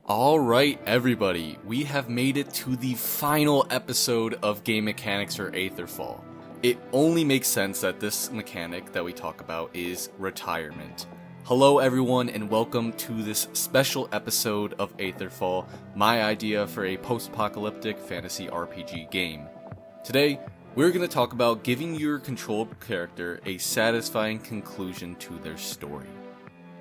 Alright everybody, we have made it to the final episode of Game Mechanics for Aetherfall. It only makes sense that this mechanic that we talk about is retirement. Hello everyone and welcome to this special episode of Aetherfall, my idea for a post-apocalyptic fantasy RPG game. Today, we're going to talk about giving your controlled character a satisfying conclusion to their story.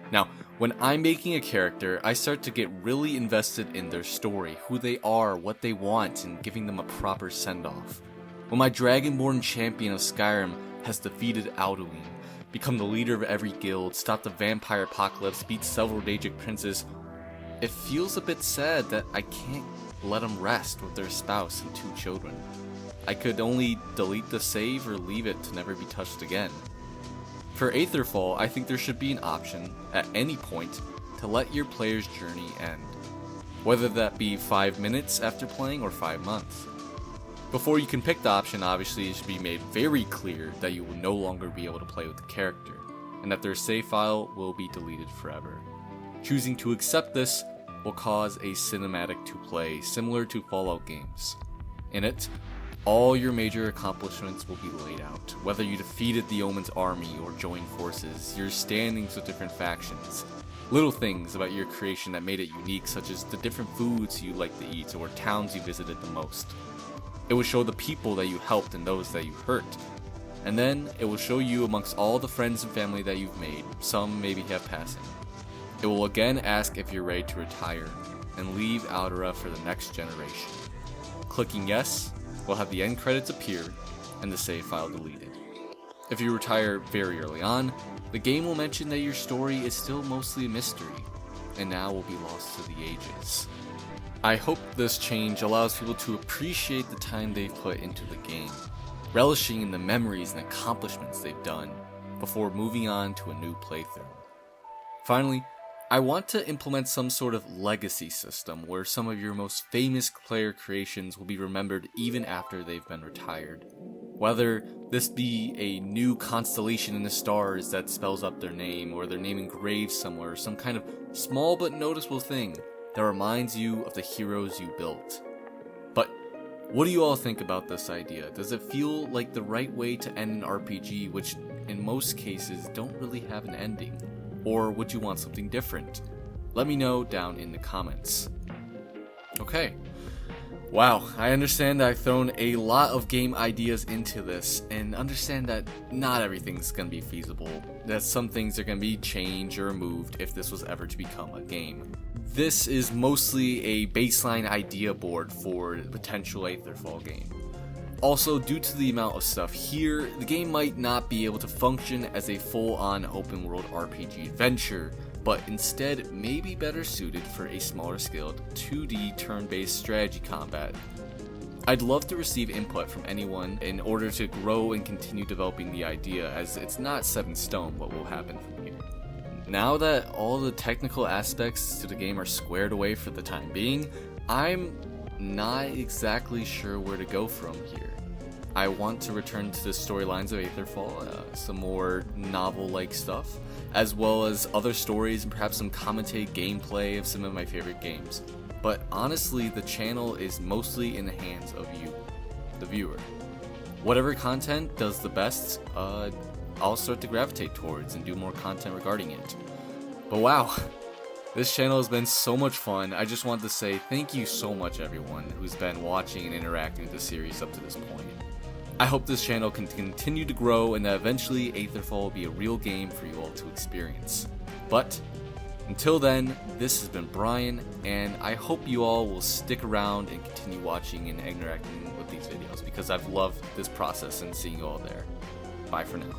Now, when I'm making a character, I start to get really invested in their story, who they are, what they want, and giving them a proper send-off. When my Dragonborn champion of Skyrim has defeated Alduin, become the leader of every guild, stopped the vampire apocalypse, beat several Daedric princes, it feels a bit sad that I can't let them rest with their spouse and 2 children. I could only delete the save or leave it to never be touched again. For Aetherfall, I think there should be an option, at any point, to let your player's journey end. Whether that be 5 minutes after playing or 5 months. Before you can pick the option, obviously it should be made very clear that you will no longer be able to play with the character, and that their save file will be deleted forever. Choosing to accept this will cause a cinematic to play similar to Fallout games. In it, all your major accomplishments will be laid out, whether you defeated the Omen's army or joined forces, your standings with different factions, little things about your creation that made it unique, such as the different foods you like to eat or towns you visited the most. It will show the people that you helped and those that you hurt, and then it will show you amongst all the friends and family that you've made, some maybe have passing. It will again ask if you're ready to retire and leave Aldera for the next generation. Clicking yes will have the end credits appear and the save file deleted. If you retire very early on, the game will mention that your story is still mostly a mystery, and now will be lost to the ages. I hope this change allows people to appreciate the time they've put into the game, relishing in the memories and accomplishments they've done, before moving on to a new playthrough. Finally, I want to implement some sort of legacy system where some of your most famous player creations will be remembered even after they've been retired. Whether this be a new constellation in the stars that spells out their name, or their name engraved somewhere, or some kind of small but noticeable thing that reminds you of the heroes you built. But what do you all think about this idea? Does it feel like the right way to end an RPG, which in most cases don't really have an ending? Or would you want something different? Let me know down in the comments. Okay. Wow, I understand that I've thrown a lot of game ideas into this, and understand that not everything's going to be feasible, that some things are going to be changed or removed if this was ever to become a game. This is mostly a baseline idea board for the potential Aetherfall game. Also, due to the amount of stuff here, the game might not be able to function as a full-on open-world RPG adventure, but instead may be better suited for a smaller-scaled 2D turn-based strategy combat. I'd love to receive input from anyone in order to grow and continue developing the idea, as it's not set in stone what will happen from here. Now that all the technical aspects to the game are squared away for the time being, I'm not exactly sure where to go from here. I want to return to the storylines of Aetherfall, some more novel-like stuff, as well as other stories and perhaps some commentated gameplay of some of my favorite games. But honestly, the channel is mostly in the hands of you, the viewer. Whatever content does the best, I'll start to gravitate towards and do more content regarding it. But wow, this channel has been so much fun. I just want to say thank you so much everyone who's been watching and interacting with the series up to this point. I hope this channel can continue to grow and that eventually Aetherfall will be a real game for you all to experience. But until then, this has been Brian, and I hope you all will stick around and continue watching and interacting with these videos, because I've loved this process and seeing you all there. Bye for now.